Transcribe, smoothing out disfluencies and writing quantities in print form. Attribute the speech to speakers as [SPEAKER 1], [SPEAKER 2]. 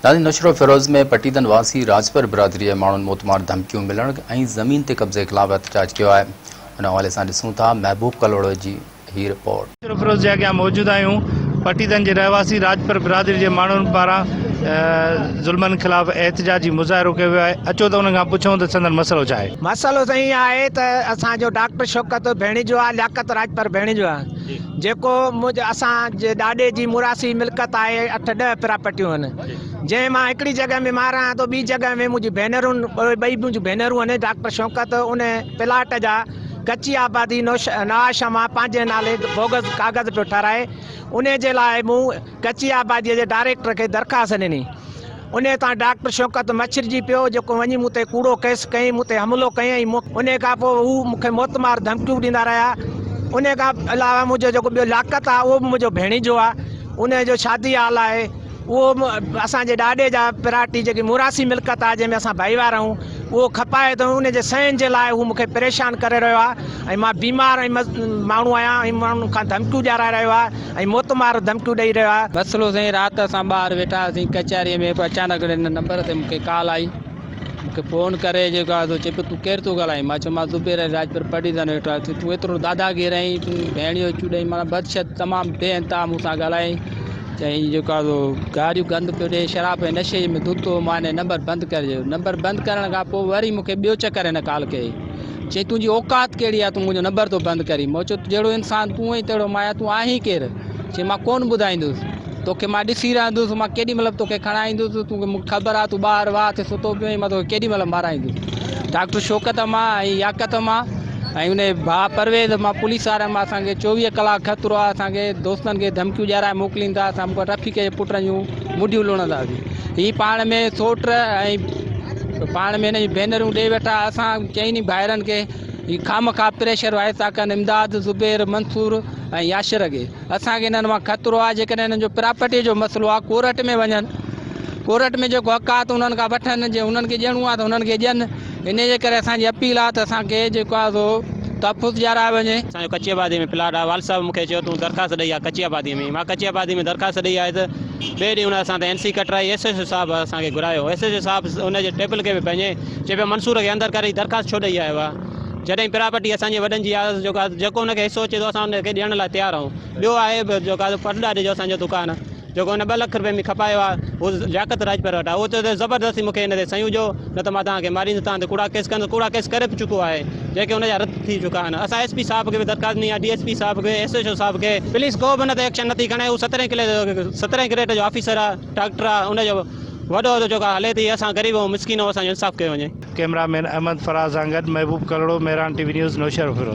[SPEAKER 1] नाज़रीन, नशरो फिरोज़ में पटीदन वासी राजपर बिरादरी माण्हुनि मोतमार धमकियूं मिलण ऐं ज़मीन ते कब्ज़े ख़िलाफ़ एहतजाज कियो आहे। उन हवाले सां ॾिसूं था महबूब कलोड़ो जी ही रिपोर्ट।
[SPEAKER 2] नशरो फिरोज़ जे अॻियां मौजूदु आहियूं। पटीदन जे रहवासी राजपर बिरादरी जे माण्हुनि पारां ज़ुल्मनि ख़िलाफ़ एहतजाजी मुज़ाहिरो कयो वियो आहे। अचो त उन खां पुछूं त संदन मसइलो छा आहे।
[SPEAKER 3] मसइलो साईं आहे त असांजो डॉक्टर शौकत भेण जो आहे, लियाकत राजपर भेण जो आहे, जेको असांजे ॾाॾे जी मुरासी मिल्कत आहे। 8-10 प्रॉपर्टियूं आहिनि, जंहिं मां हिकिड़ी जॻह में मां रहां थो, ॿी जॻह में मुंहिंजी भेनरुनि ॿई मुंहिंजूं भेनरूं आहिनि। डॉक्टर शौकत उन प्लाट जा कच्ची आबादी नवाशमा पंहिंजे नाले बोगस कागज़ पियो ठाराए। उन जे लाइ मूं कच्ची आबादीअ जे डायरेक्टर खे दरख़्वास्त ॾिनी। उन तां डॉक्टर शौकत मछरजी पियो, जेको वञी मूं ते कूड़ो केस कई, मूं ते हमिलो कयईं। उन खां पोइ हू मूंखे मोतमार धमकियूं ॾींदा रहिया। उन खां अलावा मुंहिंजो जेको ॿियो लियाकत आहे, उहो बि मुंहिंजो भेणी जो आहे। उन जो शादी हाल आहे, उहो असांजे ॾाॾे जा प्रॉपर्टी जेकी मुरासी मिल्कत आहे, जंहिंमें असां भाईवार आहियूं, उहो खपाए थो। उन जे सहन जे लाइ हू मूंखे परेशान करे रहियो आहे। ऐं मां बीमार ऐं माण्हू आहियां, ऐं माण्हुनि खां धमकियूं ॾियाराए रहियो आहे ऐं मोतमार धमकियूं ॾेई रहियो आहे।
[SPEAKER 4] मसइलो साईं, राति असां ॿाहिरि वेठा हुआसीं कचहरीअ में, अचानक हिन नंबर ते मूंखे कॉल आई। मूंखे फ़ोन करे जेको आहे चए पियो, तूं केरु थो ॻाल्हाईं? मां चयो मां ज़ुबैर राजपर पटीदन वेठो आहे। तूं एतिरो दादागीर रहीं, तूं भेणियो चुॾई, माना बदशत तमामु बेइंतहा मूंसां ॻाल्हाईं। चईं जेको आहे गाॾियूं गंद पियो ॾे, शराब ऐं नशे में धुत हो। मां हिन नंबर बंदि करियो। नंबर बंदि करण खां पोइ वरी मूंखे ॿियो चकर हिन कॉल कई। चई तुंहिंजी औकात कहिड़ी आहे, तूं मुंहिंजो नंबर थो बंदि करी? मां चयो जहिड़ो इंसानु तूं ई तहिड़ो मां आहियां, तूं आहीं केरु? चई मां कोन ॿुधाईंदुसि, तोखे मां ॾिसी रहंदुसि, मां केॾी महिल तोखे खणाईंदुसि, तोखे मूंखे ख़बर आहे तूं ॿाहिरि वाह ते सुतो पियो, मां तोखे केॾी महिल माराईंदुसि। डॉक्टर शौकत मां ऐं लियाकत मां ऐं उन भाउ परवेज़ मां पुलिस वारनि मां असांखे 24 कलाक ख़तरो आहे। असांखे दोस्तनि खे धमकियूं ॾियाराए मोकिलींदा, असां मूंखे रफ़ीके जे पुट जूं मुडियूं लुणंदासीं। हीअ पाण में सोट ऐं पाण में हिन जी भेनरूं ॾेई वेठा। असां चईनी भाइरनि खे हीअ खामखा प्रेशर वाइस था कनि, इमदाद, ज़ुबैर, मंसूर ऐं याशिर खे। असांखे हिननि मां ख़तरो आहे। जेकॾहिं हिननि जो प्रॉपर्टीअ जो मसइलो आहे, कोर्ट में वञनि, कोर्ट में जेको हक़ आहे त उन्हनि खां वठनि, जे उन्हनि खे ॾियणो आहे त उन्हनि खे ॾियनि। इन जे करे असांजी अपील आहे त असांखे जेको आहे सो तहफ़ुज़ ॾियारायो वञे।
[SPEAKER 5] असांजो कच्ची आबादी में प्लाट आहे। वाल साहब मूंखे चयो तूं दरख़्वास्त ॾेई आहे कच्ची आबादी में। मां कच्ची आबादी में दरख़्वास्त ॾेई आहे त ॿिए ॾींहुं हुन असां त NC कटराई। SHO साहब असांखे घुरायो। SHO साहब हुनजे टेबल खे बि पंहिंजे चए पियो मंसूर खे अंदरि करे दरख़्वास्त छो ॾेई आयो आहे? जॾहिं प्रॉपर्टी असांजे वॾनि जी आहे, जेको हुनखे हिसो अचे थो असां हुनखे ॾियण लाइ तयारु आहियूं। ॿियो आहे जेको आहे पटॾाॾे जो असांजो दुकानु, जेको हुन 2 लख रुपए में खपायो आहे, उहो लियाकत राजपर वटि आहे। उहो चयो त ज़बरदस्ती मूंखे हिन ते सयूं ॾियो, न त मां तव्हांखे मारींदुसि, तव्हां ते कूड़ा केस कंदुसि। कूड़ा केस करे बि चुको आहे, जेके हुनजा रद्द थी चुका आहिनि। असां SP साहब खे बि दरख़्वास्त ॾिनी आहे, DSP साहब खे, SHO साहब खे। पुलिस को बि न त एक्शन नथी खणे। हू 17 ग्रेड जो ऑफिसर आहे, डॉक्टर आहे, हुनजो वॾो जेको हले थी। असां ग़रीब ऐं मिसकिन, असांजो इंसाफ़ कयो वञे।
[SPEAKER 2] कैमरामैन अहमद फराज़ सां गॾु महबूब कलोड़ो, मेहरान TV न्यूज़, नौशहरो फिरोज़।